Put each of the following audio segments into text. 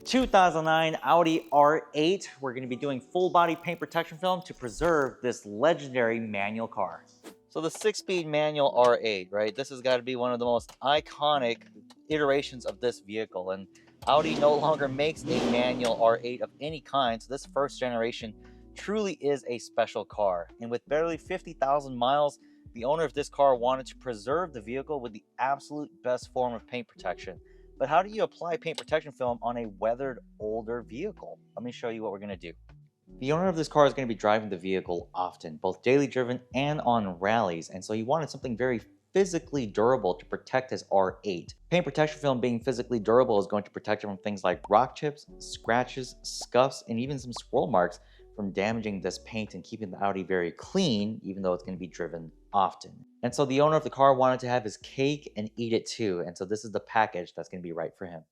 2009 Audi R8. We're going to be doing full body paint protection film to preserve this legendary manual car. So the 6-speed manual R8, right? This has got to be one of the most iconic iterations of this vehicle. And Audi no longer makes a manual R8 of any kind. So this first generation truly is a special car. And with barely 50,000 miles, the owner of this car wanted to preserve the vehicle with the absolute best form of paint protection. But how do you apply paint protection film on a weathered older vehicle? Let me show you what we're going to do. The owner of this car is going to be driving the vehicle often, both daily driven and on rallies, and so he wanted something very physically durable to protect his R8. Paint protection film being physically durable is going to protect it from things like rock chips, scratches, scuffs, and even some swirl marks from damaging this paint and keeping the Audi very clean, even though it's going to be driven often. And so the owner of the car wanted to have his cake and eat it too, and so this is the package that's going to be right for him.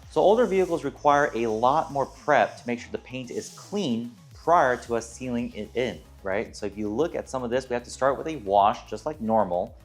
So older vehicles require a lot more prep to make sure the paint is clean prior to us sealing it in, right? So if you look at some of this, we have to start with a wash, just like normal.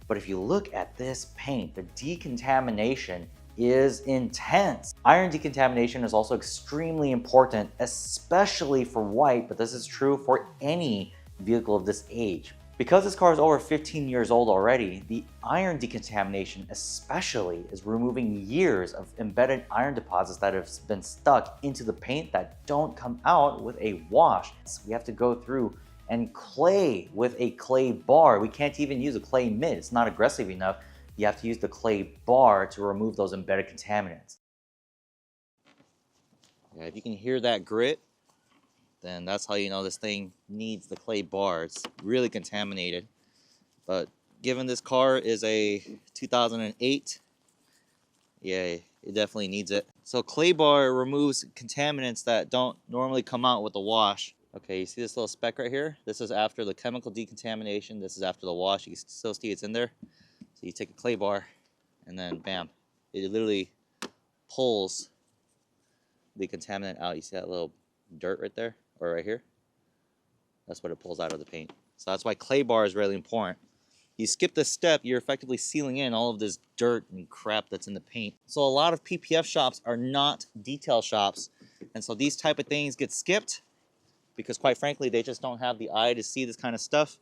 But if you look at this paint, the decontamination is intense. Iron decontamination is also extremely important, especially for white, but this is true for any vehicle of this age. Because this car is over 15 years old already, the iron decontamination especially is removing years of embedded iron deposits that have been stuck into the paint that don't come out with a wash. So we have to go through and clay with a clay bar. We can't even use a clay mitt. It's not aggressive enough. You have to use the clay bar to remove those embedded contaminants. Yeah, if you can hear that grit, then that's how you know this thing needs the clay bar. It's really contaminated. But given this car is a 2008, yeah, it definitely needs it. So clay bar removes contaminants that don't normally come out with the wash. Okay, you see this little speck right here? This is after the chemical decontamination. This is after the wash. You can still see it's in there. So you take a clay bar and then bam, it literally pulls the contaminant out. You see that little dirt right there? Or right here, that's what it pulls out of the paint. So that's why clay bar is really important. You skip this step, you're effectively sealing in all of this dirt and crap that's in the paint. So a lot of PPF shops are not detail shops, and so these type of things get skipped because quite frankly they just don't have the eye to see this kind of stuff.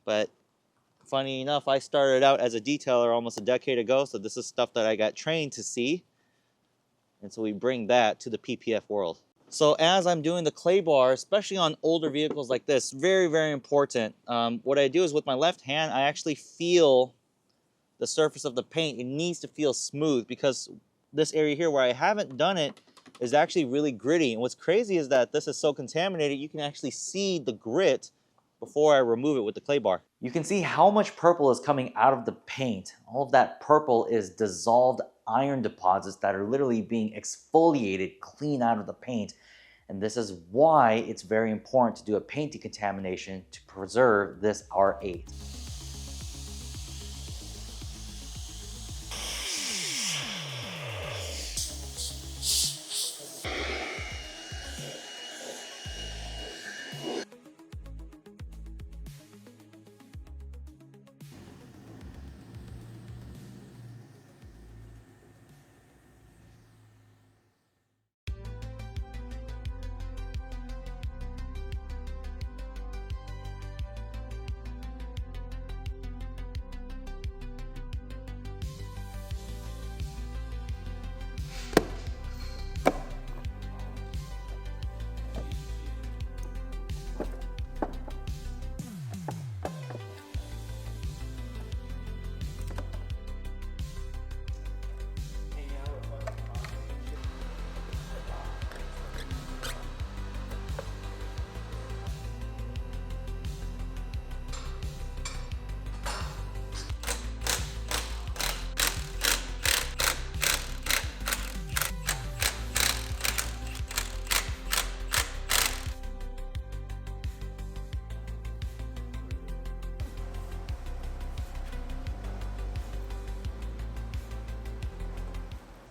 But funny enough, I started out as a detailer almost a decade ago, so this is stuff that I got trained to see, and so we bring that to the PPF world. So as I'm doing the clay bar, especially on older vehicles like this, very, very important. What I do is with my left hand, I actually feel the surface of the paint. It needs to feel smooth because this area here where I haven't done it is actually really gritty. And what's crazy is that this is so contaminated, you can actually see the grit before I remove it with the clay bar. You can see how much purple is coming out of the paint. All of that purple is dissolved iron deposits that are literally being exfoliated clean out of the paint. And this is why it's very important to do a paint decontamination to preserve this R8.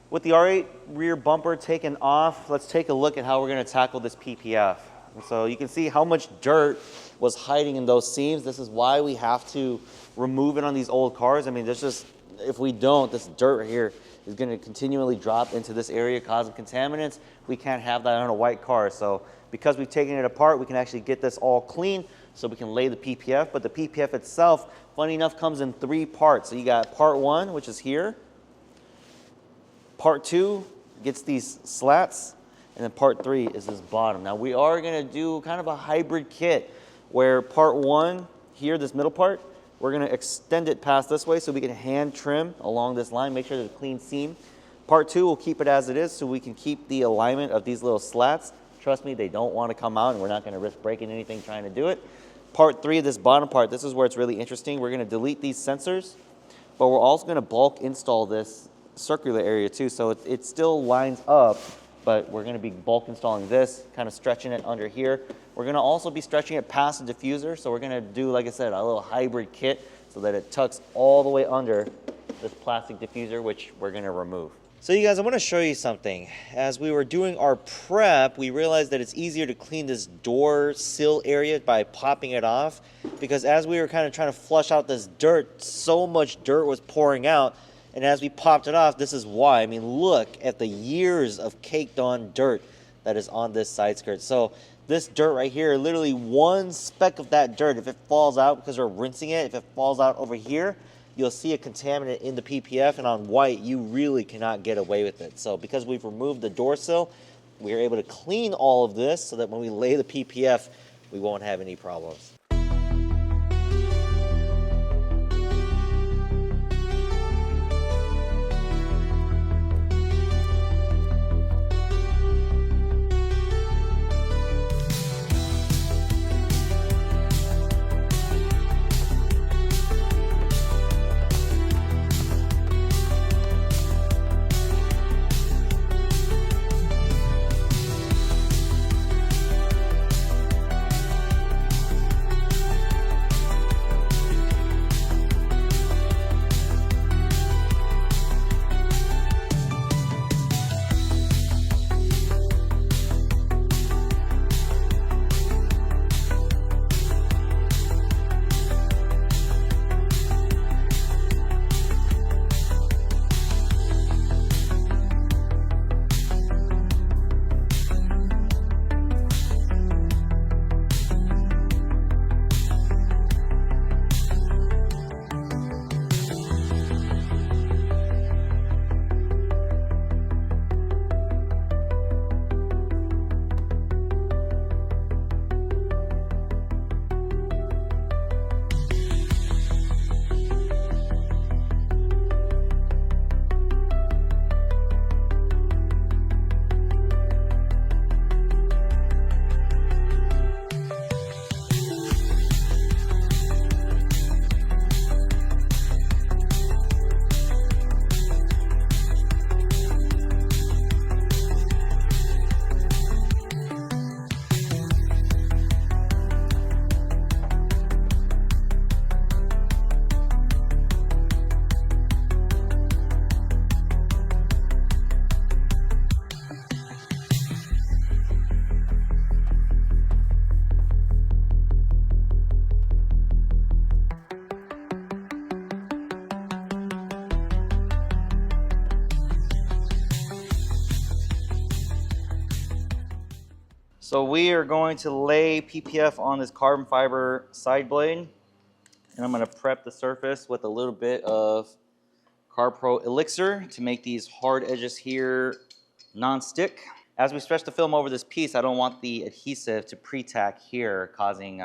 With the R8 rear bumper taken off, let's take a look at how we're going to tackle this PPF. So you can see how much dirt was hiding in those seams. This is why we have to remove it on these old cars. I mean, there's just, if we don't, this dirt right here is going to continually drop into this area, causing contaminants. We can't have that on a white car. So because we've taken it apart, we can actually get this all clean so we can lay the PPF. But the PPF itself, funny enough, comes in 3 parts. So you got part 1, which is here. Part 2 gets these slats. And then part 3 is this bottom. Now we are gonna do kind of a hybrid kit where part 1 here, this middle part, we're gonna extend it past this way so we can hand trim along this line, make sure there's a clean seam. Part 2, we'll keep it as it is so we can keep the alignment of these little slats. Trust me, they don't wanna come out and we're not gonna risk breaking anything trying to do it. Part 3, this bottom part, this is where it's really interesting. We're gonna delete these sensors, but we're also gonna bulk install this circular area too, so it still lines up, but we're gonna be bulk installing this, kind of stretching it under here. We're gonna also be stretching it past the diffuser, so we're gonna do, like I said, a little hybrid kit so that it tucks all the way under this plastic diffuser, which we're gonna remove. So you guys, I wanna show you something. As we were doing our prep, we realized that it's easier to clean this door sill area by popping it off, because as we were kind of trying to flush out this dirt, so much dirt was pouring out. And as we popped it off, this is why. I mean, look at the years of caked on dirt that is on this side skirt. So this dirt right here, literally one speck of that dirt, if it falls out, because we're rinsing it, if it falls out over here, you'll see a contaminant in the PPF, and on white, you really cannot get away with it. So because we've removed the door sill, we are able to clean all of this so that when we lay the PPF, we won't have any problems. So we are going to lay PPF on this carbon fiber side blade, and I'm going to prep the surface with a little bit of CarPro Elixir to make these hard edges here non-stick. As we stretch the film over this piece, I don't want the adhesive to pre-tack here, causing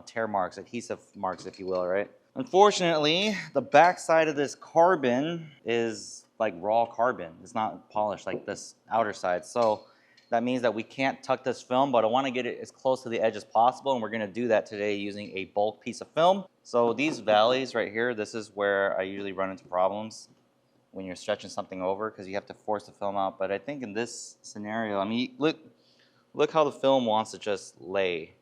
tear marks, adhesive marks, if you will, right? Unfortunately, the back side of this carbon is like raw carbon. It's not polished like this outer side. So that means that we can't tuck this film, but I want to get it as close to the edge as possible, and we're going to do that today using a bulk piece of film. So these valleys right here, this is where I usually run into problems when you're stretching something over, because you have to force the film out. But I think in this scenario, I mean, look how the film wants to just lay.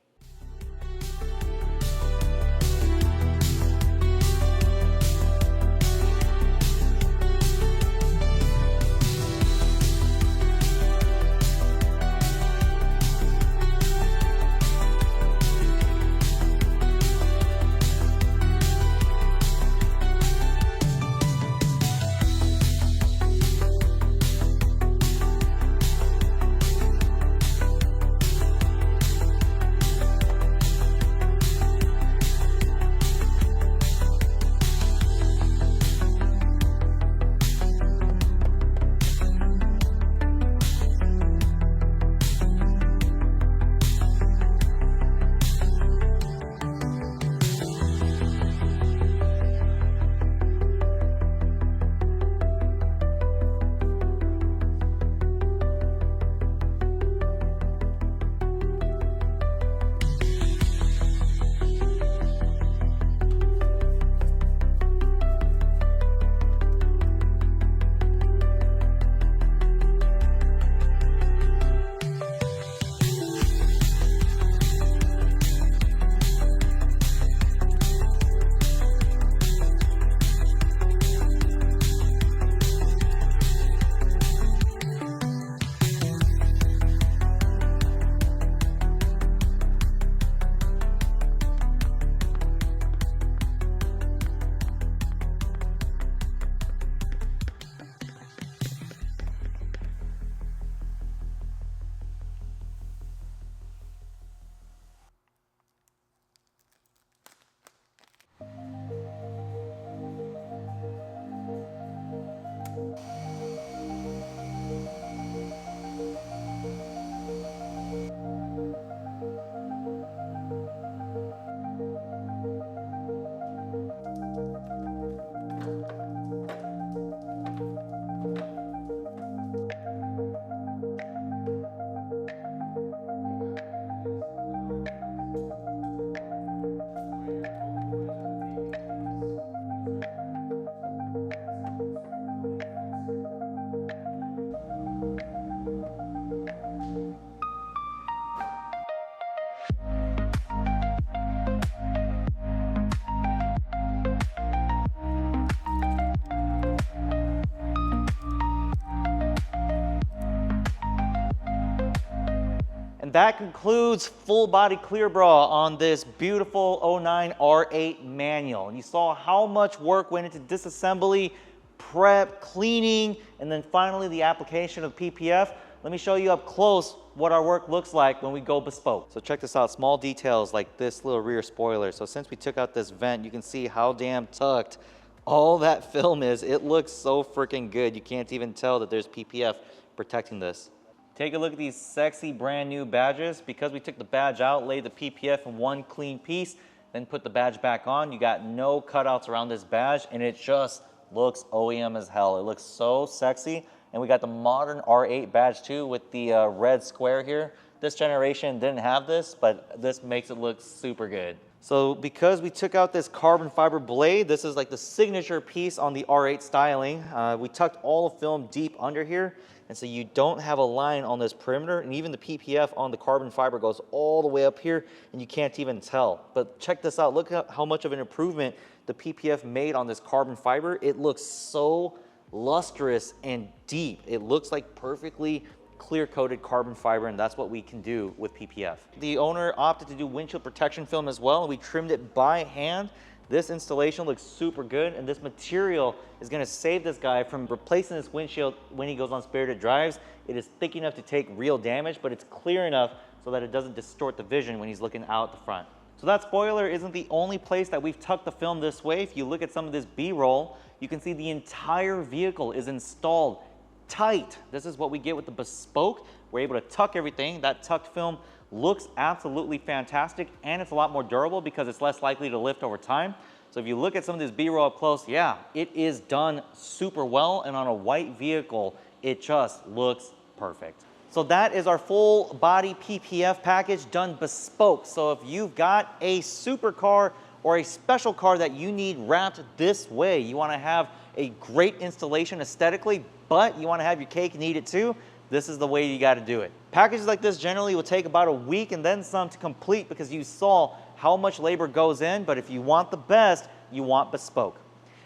that concludes full body clear bra on this beautiful 09 R8 manual. And you saw how much work went into disassembly, prep, cleaning, and then finally the application of PPF. Let me show you up close what our work looks like when we go bespoke. So check this out, small details like this little rear spoiler. So since we took out this vent, you can see how damn tucked all that film is. It looks so freaking good. You can't even tell that there's PPF protecting this. Take a look at these sexy brand new badges. Because we took the badge out, laid the PPF in one clean piece, then put the badge back on, you got no cutouts around this badge, and it just looks OEM as hell. It looks so sexy. And we got the modern R8 badge too with the red square here. This generation didn't have this, but this makes it look super good. So because we took out this carbon fiber blade, this is like the signature piece on the R8 styling. We tucked all the film deep under here, and so you don't have a line on this perimeter, and even the PPF on the carbon fiber goes all the way up here, and you can't even tell. But check this out, look at how much of an improvement the PPF made on this carbon fiber. It looks so lustrous and deep. It looks like perfectly clear-coated carbon fiber, and that's what we can do with PPF. The owner opted to do windshield protection film as well, and we trimmed it by hand. This installation looks super good, and this material is going to save this guy from replacing this windshield when he goes on spirited drives. It is thick enough to take real damage, but it's clear enough so that it doesn't distort the vision when he's looking out the front. So that spoiler isn't the only place that we've tucked the film this way. If you look at some of this B-roll, you can see the entire vehicle is installed tight. This is what we get with the bespoke. We're able to tuck everything. That tucked film looks absolutely fantastic, and it's a lot more durable because it's less likely to lift over time. So if you look at some of this B-roll up close, yeah, it is done super well, and on a white vehicle, it just looks perfect. So that is our full body PPF package done bespoke. So if you've got a supercar or a special car that you need wrapped this way, you want to have a great installation aesthetically, but you want to have your cake and eat it too, this is the way you got to do it. Packages like this generally will take about a week and then some to complete because you saw how much labor goes in, but if you want the best, you want bespoke.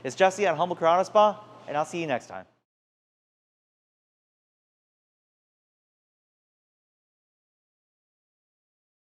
It's Jesse at Humble Car Auto Spa, and I'll see you next time.